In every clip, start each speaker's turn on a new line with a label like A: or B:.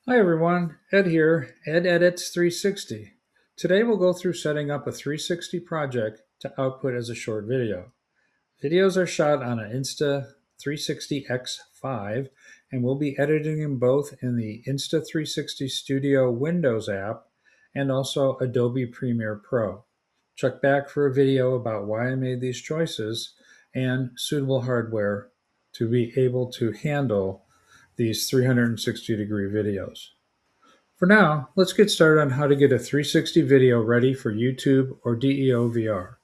A: Hi everyone, Ed here, Ed Edits 360. Today we'll go through setting up a 360 project to output as a short video. Videos are shot on an Insta360 X5 and we'll be editing them both in the Insta360 Studio Windows app and also Adobe Premiere Pro. Check back for a video about why I made these choices and suitable hardware to be able to handle these 360-degree videos. For now, let's get started on how to get a 360 video ready for YouTube or DEO VR.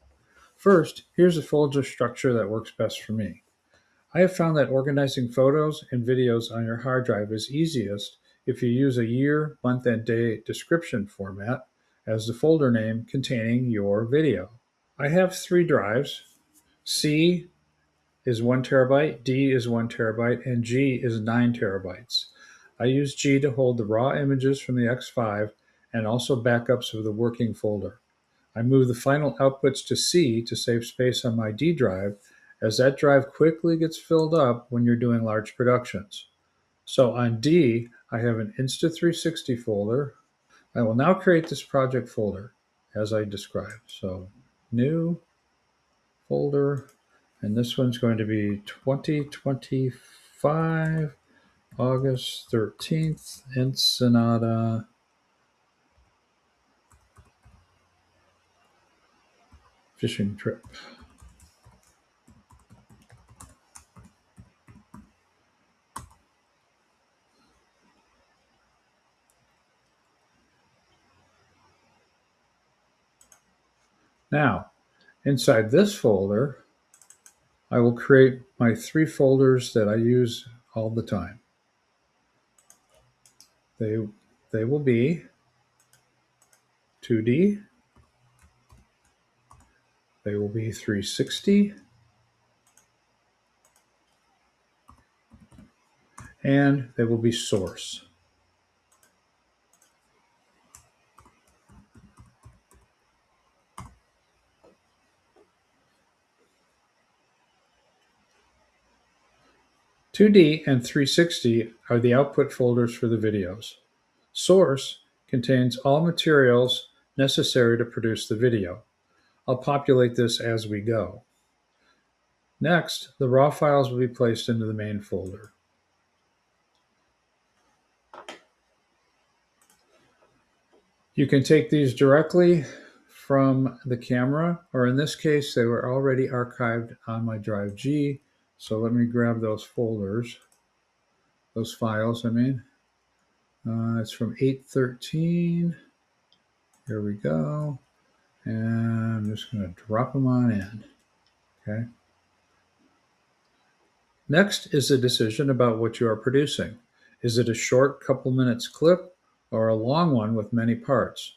A: First, here's a folder structure that works best for me. I have found that organizing photos and videos on your hard drive is easiest if you use a year, month, and day description format as the folder name containing your video. I have 3 drives. C is 1 terabyte, D is 1 terabyte, and G is 9 terabytes. I use G to hold the raw images from the X5 and also backups of the working folder. I move the final outputs to C to save space on my D drive, as that drive quickly gets filled up when you're doing large productions. So on D, I have an Insta360 folder. I will now create this project folder as I described. So new folder, and this one's going to be 2025, August 13th, Ensenada fishing trip. Now, inside this folder, I will create my 3 folders that I use all the time. They will be 2D, they will be 360, and they will be source. "2D" and "360" are the output folders for the videos. "Source" contains all materials necessary to produce the video. I'll populate this as we go. Next, the raw files will be placed into the main folder. You can take these directly from the camera, or in this case, they were already archived on my drive G. So let me grab those folders, those files, I mean. It's from 8/13. Here we go. And I'm just going to drop them on in. Okay. Next is a decision about what you are producing. Is it a short couple minutes clip or a long one with many parts?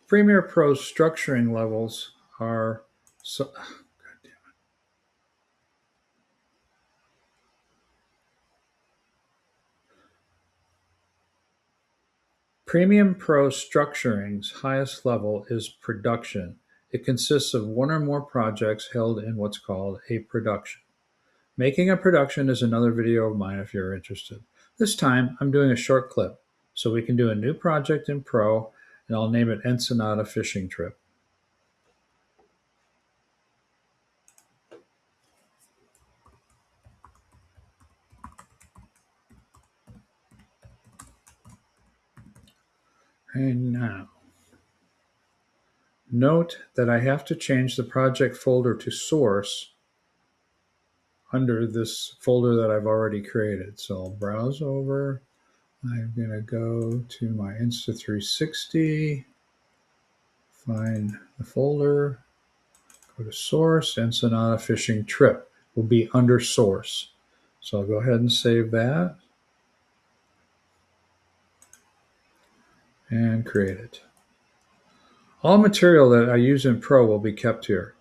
A: Premiere Pro's structuring levels are so, Premiere Pro Structuring's highest level is production. It consists of 1 or more projects held in what's called a production. Making a production is another video of mine if you're interested. This time, I'm doing a short clip, so we can do a new project in Pro, and I'll name it Ensenada Fishing Trip. And now, note that I have to change the project folder to source under this folder that I've already created. So I'll browse over. I'm going to go to my Insta360, find the folder, go to source, Ensenada Fishing Trip will be under source. So I'll go ahead and save that and create it. All material that I use in Pro will be kept here.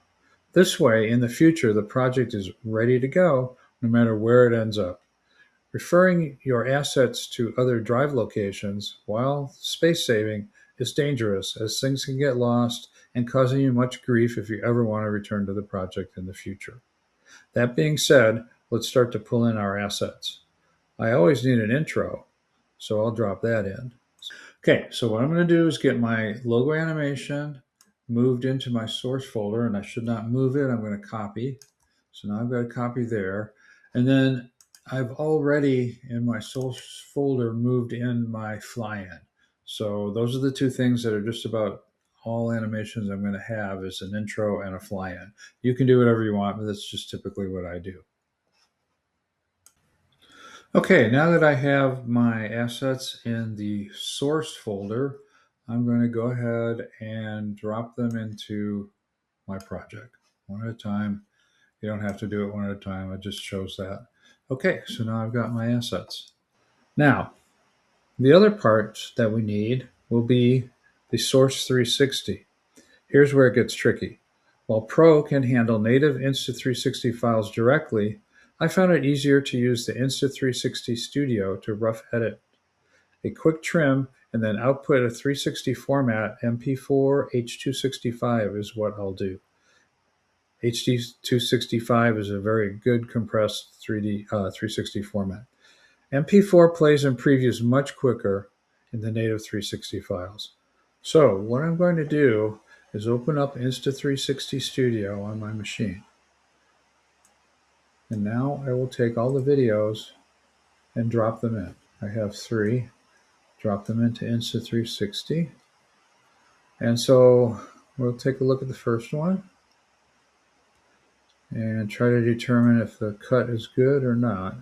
A: This way, in the future, the project is ready to go no matter where it ends up. Referring your assets to other drive locations, while space saving, is dangerous as things can get lost and causing you much grief if you ever want to return to the project in the future. That being said, let's start to pull in our assets. I always need an intro, so I'll drop that in. Okay, so what I'm going to do is get my logo animation moved into my source folder, and I should not move it. I'm going to copy. So now I've got a copy there. And then I've already in my source folder moved in my fly-in. So those are the two things that are just about all animations I'm going to have is an intro and a fly-in. You can do whatever you want, but that's just typically what I do. Okay, now that I have my assets in the source folder, I'm going to go ahead and drop them into my project one at a time. You don't have to do it one at a time. It just shows that. Okay, so now I've got my assets. Now, the other part that we need will be the Source 360. Here's where it gets tricky. While Pro can handle native Insta360 files directly, I found it easier to use the Insta360 Studio to rough edit. A quick trim and then output a 360 format MP4 H265 is what I'll do. HD265 is a very good compressed 360 format. MP4 plays and previews much quicker in the native 360 files. So what I'm going to do is open up Insta360 Studio on my machine. And now I will take all the videos and drop them in. I have 3. Drop them into Insta360. And so we'll take a look at the first one and try to determine if the cut is good or not.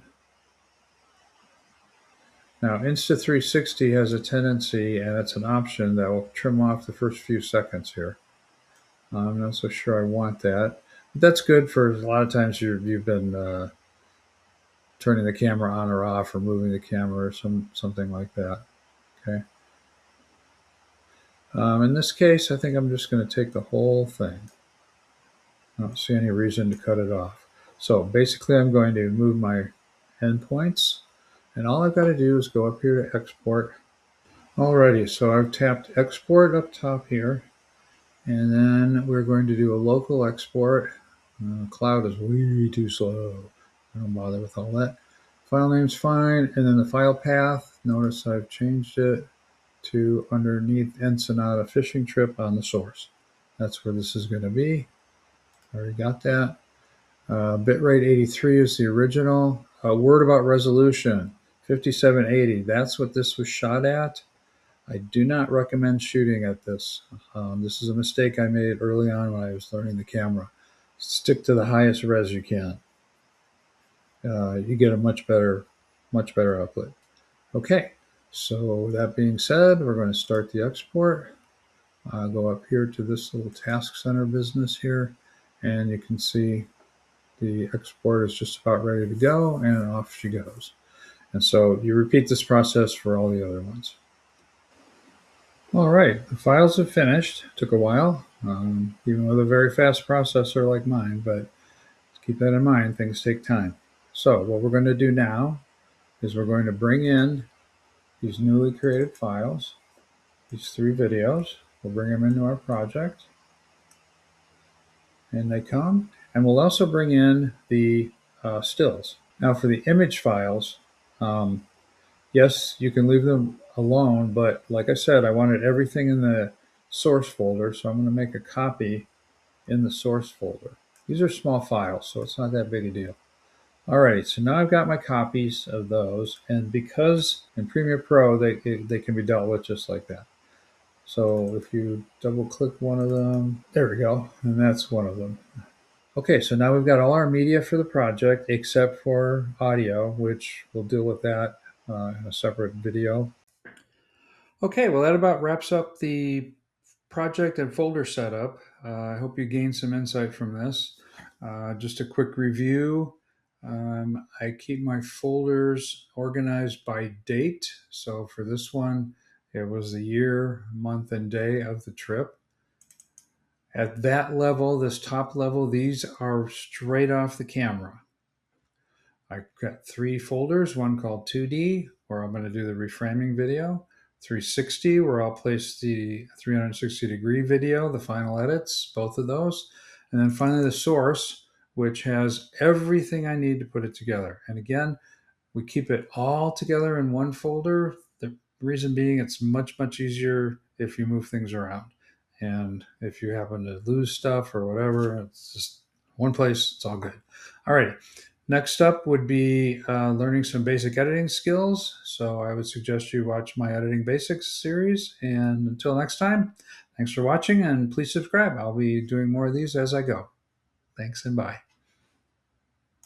A: Now, Insta360 has a tendency, and it's an option that will trim off the first few seconds here. I'm not so sure I want that. But that's good for a lot of times you've been turning the camera on or off or moving the camera or something like that. Okay. In this case, I think I'm just going to take the whole thing. I don't see any reason to cut it off. So basically, I'm going to move my endpoints, and all I've got to do is go up here to export. Alrighty, so I've tapped export up top here, and then we're going to do a local export. Cloud is way too slow. I don't bother with all that. File name's fine, and then the file path, notice I've changed it to underneath Ensenada fishing trip on the source. That's where this is going to be. Already got that. Bitrate 83 is the original. Word about resolution, 5780. That's what this was shot at. I do not recommend shooting at this. This is a mistake I made early on when I was learning the camera. Stick to the highest res you can. You get a much better output. Okay, so that being said, we're going to start the export. Go up here to this little task center business here, and you can see the export is just about ready to go, and off she goes. And so you repeat this process for all the other ones. All right, the files have finished. Took a while, even with a very fast processor like mine, but keep that in mind, things take time. So what we're going to do now is we're going to bring in these newly created files, these 3 videos. We'll bring them into our project, and they come. And we'll also bring in the stills. Now for the image files, yes, you can leave them alone, but like I said, I wanted everything in the source folder, so I'm going to make a copy in the source folder. These are small files, so it's not that big a deal. Alright, so now I've got my copies of those, and because in Premiere Pro they can be dealt with just like that. So if you double click one of them, there we go, and that's one of them. Okay, so now we've got all our media for the project except for audio, which we'll deal with that in a separate video. Okay, well that about wraps up the project and folder setup. I hope you gained some insight from this. Just a quick review. I keep my folders organized by date. So for this one, it was the year, month, and day of the trip. At that level, this top level, these are straight off the camera. I've got 3 folders, one called 2D, where I'm going to do the reframing video, 360, where I'll place the 360-degree video, the final edits, both of those, and then finally the source, which has everything I need to put it together. And again, we keep it all together in one folder. The reason being, it's much easier if you move things around. And if you happen to lose stuff or whatever, it's just one place, it's all good. All right. Next up would be learning some basic editing skills. So I would suggest you watch my Editing Basics series. And until next time, thanks for watching and please subscribe. I'll be doing more of these as I go. Thanks and bye.